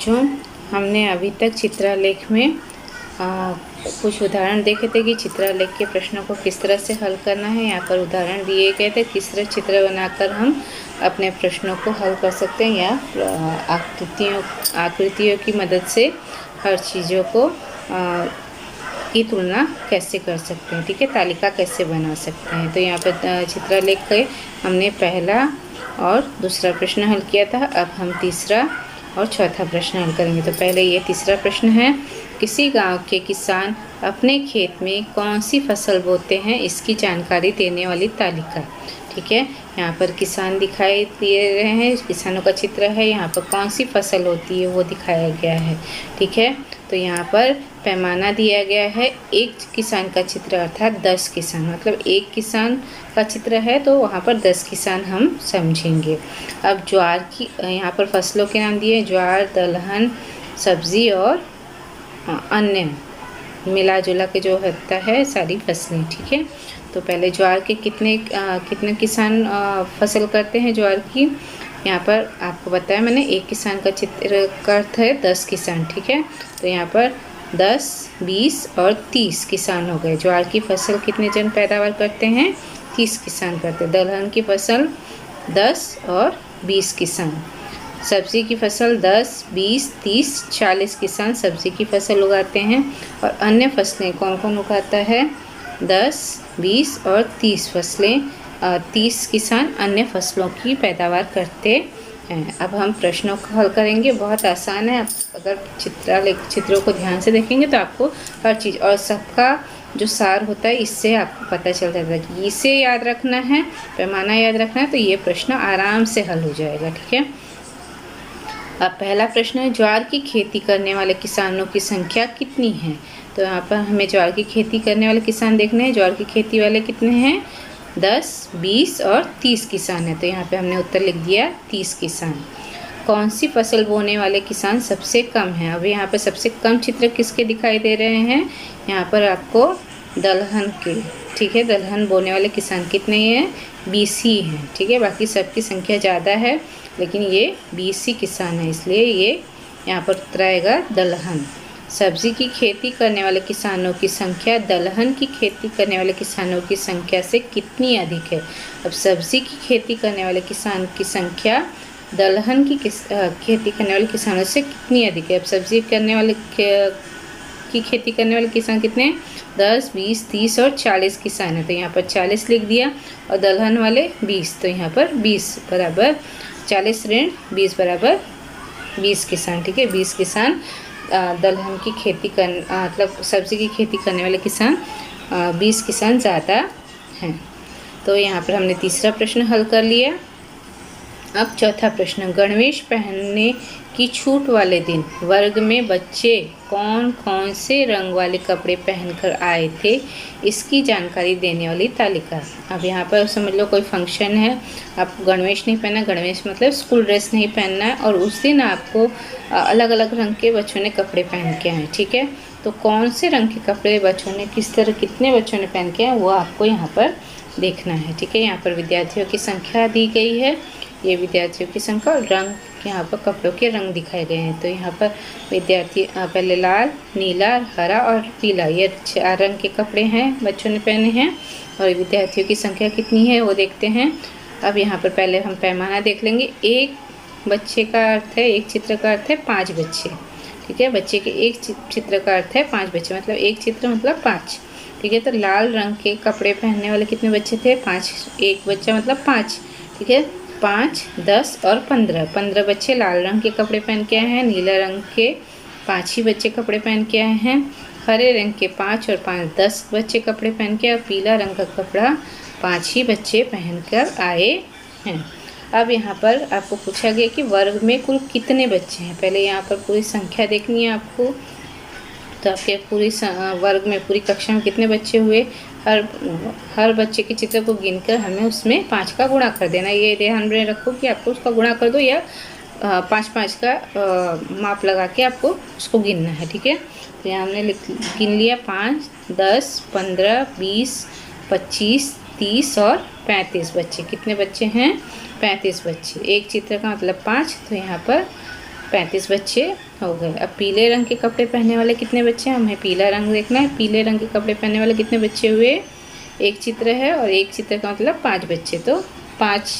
बच्चों, हमने अभी तक चित्रालेख में कुछ उदाहरण देखे थे कि चित्रालेख के प्रश्नों को किस तरह से हल करना है। यहाँ पर उदाहरण दिए गए थे किस तरह चित्र बनाकर हम अपने प्रश्नों को हल कर सकते हैं या आकृतियों की मदद से हर चीज़ों को की तुलना कैसे कर सकते हैं। ठीक है, तालिका कैसे बना सकते हैं। तो यहाँ पर चित्रालेख के हमने पहला और दूसरा प्रश्न हल किया था। अब हम तीसरा और चौथा प्रश्न हल करेंगे। तो पहले ये तीसरा प्रश्न है, किसी गांव के किसान अपने खेत में कौन सी फसल बोते हैं, इसकी जानकारी देने वाली तालिका। ठीक है, यहाँ पर किसान दिखाई दे रहे हैं, किसानों का चित्र है। यहाँ पर कौन सी फसल होती है वो दिखाया गया है। ठीक है, तो यहाँ पर पैमाना दिया गया है। एक किसान का चित्र अर्थात 10 किसान, मतलब एक किसान का चित्र है तो वहाँ पर 10 किसान हम समझेंगे। अब ज्वार की यहाँ पर फसलों के नाम दिए, ज्वार, दलहन, सब्जी और अन्य मिला जुला के जो होता है सारी फसलें। ठीक है, तो पहले ज्वार के कितने किसान फसल करते हैं ज्वार की। यहाँ पर आपको बताया मैंने, एक किसान का चित्र का अर्थ है 10 किसान। ठीक है, तो यहाँ पर 10, 20 और 30 किसान हो गए। ज्वार की फसल कितने जन पैदावार करते हैं, 30 किसान करते हैं। दलहन की फसल 10 और 20 किसान। सब्ज़ी की फसल 10, 20, 30, 40 किसान सब्ज़ी की फसल उगाते हैं। और अन्य फसलें कौन कौन उगाता है, 10, 20 और 30 फसलें, 30 किसान अन्य फसलों की पैदावार करते हैं। अब हम प्रश्नों को हल करेंगे, बहुत आसान है। अगर चित्रों को ध्यान से देखेंगे तो आपको हर चीज़ और सबका जो सार होता है इससे आपको पता चल जाता है कि इसे याद रखना है, पैमाना याद रखना है, तो ये प्रश्न आराम से हल हो जाएगा। ठीक है, अब पहला प्रश्न है, ज्वार की खेती करने वाले किसानों की संख्या कितनी है। तो यहाँ पर हमें ज्वार की खेती करने वाले किसान देखने हैं। ज्वार की खेती वाले कितने हैं, 10, 20 और 30 किसान हैं। तो यहाँ पे हमने उत्तर लिख दिया 30 किसान। कौन सी फसल बोने वाले किसान सबसे कम हैं। अब यहाँ पर सबसे कम चित्र किसके दिखाई दे रहे हैं, यहाँ पर आपको दलहन के। ठीक है, दलहन बोने वाले किसान कितने हैं, 20 ही हैं। ठीक है, बाकी सबकी संख्या ज़्यादा है लेकिन ये 20 ही किसान है, इसलिए ये यहाँ पर उत्तर आएगा दलहन। सब्जी की खेती करने वाले किसानों की संख्या दलहन की खेती करने वाले किसानों की संख्या से कितनी अधिक है। अब सब्जी की खेती करने वाले किसान की संख्या दलहन की खेती करने वाले किसानों से कितनी अधिक है। अब सब्जी करने वाले की खेती करने वाले किसान कितने हैं, 10, 20, 30 और 40 किसान है। तो यहाँ पर 40 लिख दिया और दलहन वाले 20, तो यहाँ पर 20 बराबर 40 ऋण 20 बराबर 20 किसान। ठीक है, 20 किसान दलहन की खेती मतलब सब्जी की खेती करने वाले किसान 20 किसान ज़्यादा हैं। तो यहाँ पर हमने तीसरा प्रश्न हल कर लिया। अब चौथा प्रश्न, गणवेश पहनने की छूट वाले दिन वर्ग में बच्चे कौन कौन से रंग वाले कपड़े पहनकर आए थे, इसकी जानकारी देने वाली तालिका। अब यहाँ पर समझ लो कोई फंक्शन है, आपको गणवेश नहीं पहनना, गणवेश मतलब स्कूल ड्रेस नहीं पहनना है, और उस दिन आपको अलग अलग रंग के बच्चों ने कपड़े पहन के आए। ठीक है, तो कौन से रंग के कपड़े बच्चों ने, किस तरह कितने बच्चों ने पहन के आए वो आपको यहाँ पर देखना है। ठीक है, यहाँ पर विद्यार्थियों की संख्या दी गई है, ये विद्यार्थियों की संख्या और रंग, यहाँ पर कपड़ों के रंग दिखाए गए हैं। तो यहाँ पर विद्यार्थी पहले लाल, नीला, हरा और पीला, ये 4 रंग के कपड़े हैं बच्चों ने पहने हैं। और विद्यार्थियों की संख्या कितनी है वो देखते हैं। अब यहाँ पर पहले हम पैमाना देख लेंगे। एक बच्चे का अर्थ है, एक चित्र का अर्थ है 5 बच्चे। ठीक है, बच्चे के एक चित्र का अर्थ है 5 बच्चे, मतलब एक चित्र मतलब 5। ठीक है, तो लाल रंग के कपड़े पहनने वाले कितने बच्चे थे, 5। एक बच्चा मतलब 5। ठीक है, 5, 10 और 15 बच्चे लाल रंग के कपड़े पहन के आए हैं। नीला रंग के 5 ही बच्चे कपड़े पहन के आए हैं। हरे रंग के 5 और 5 10 बच्चे कपड़े पहन के, और पीला रंग का कपड़ा 5 ही बच्चे पहनकर आए हैं। अब यहाँ पर आपको पूछा गया कि वर्ग में कुल कितने बच्चे हैं। पहले यहाँ पर पूरी संख्या देखनी है आपको, तो आपके पूरी वर्ग में पूरी कक्षा में कितने बच्चे हुए, हर बच्चे के चित्र को गिनकर हमें उसमें 5 का गुणा कर देना। ये ध्यान में रखो कि आपको उसका गुणा कर दो या 5-5 का माप लगा के आपको उसको गिनना है। ठीक है, तो यहाँ हमने गिन लिया 5, 10, 15, 20, 25, 30 और 35 बच्चे। कितने बच्चे हैं, 35 बच्चे। एक चित्र का मतलब 5, तो यहाँ पर 35 बच्चे हो गए। अब पीले रंग के कपड़े पहनने वाले कितने बच्चे हैं, हमें पीला रंग देखना है। पीले रंग के कपड़े पहनने वाले कितने बच्चे हुए, एक चित्र है और एक चित्र का मतलब 5 बच्चे, तो 5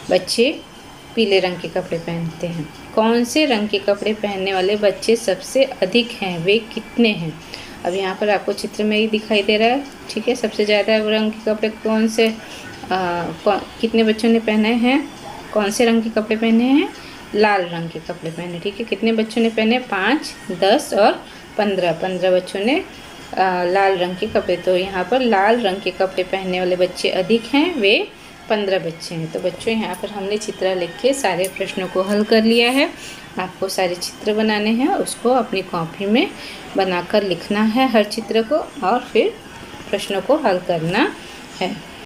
बच्चे पीले रंग के कपड़े पहनते हैं। कौन से रंग के कपड़े पहनने वाले बच्चे सबसे अधिक हैं, वे कितने हैं। अब यहाँ पर आपको चित्र में ही दिखाई दे रहा है, ठीक है। सबसे ज़्यादा रंग के कपड़े कौन से कितने बच्चों ने पहने हैं, कौन से रंग के कपड़े पहने हैं, लाल रंग के कपड़े पहने, ठीक है। कितने बच्चों ने पहने, 5, 10 और 15 बच्चों ने लाल रंग के कपड़े। तो यहाँ पर लाल रंग के कपड़े पहनने वाले बच्चे अधिक हैं, वे 15 बच्चे हैं। तो बच्चों यहाँ पर हमने चित्र लिख के सारे प्रश्नों को हल कर लिया है। आपको सारे चित्र बनाने हैं, उसको अपनी कॉपी में बनाकर लिखना है हर चित्र को, और फिर प्रश्नों को हल करना है।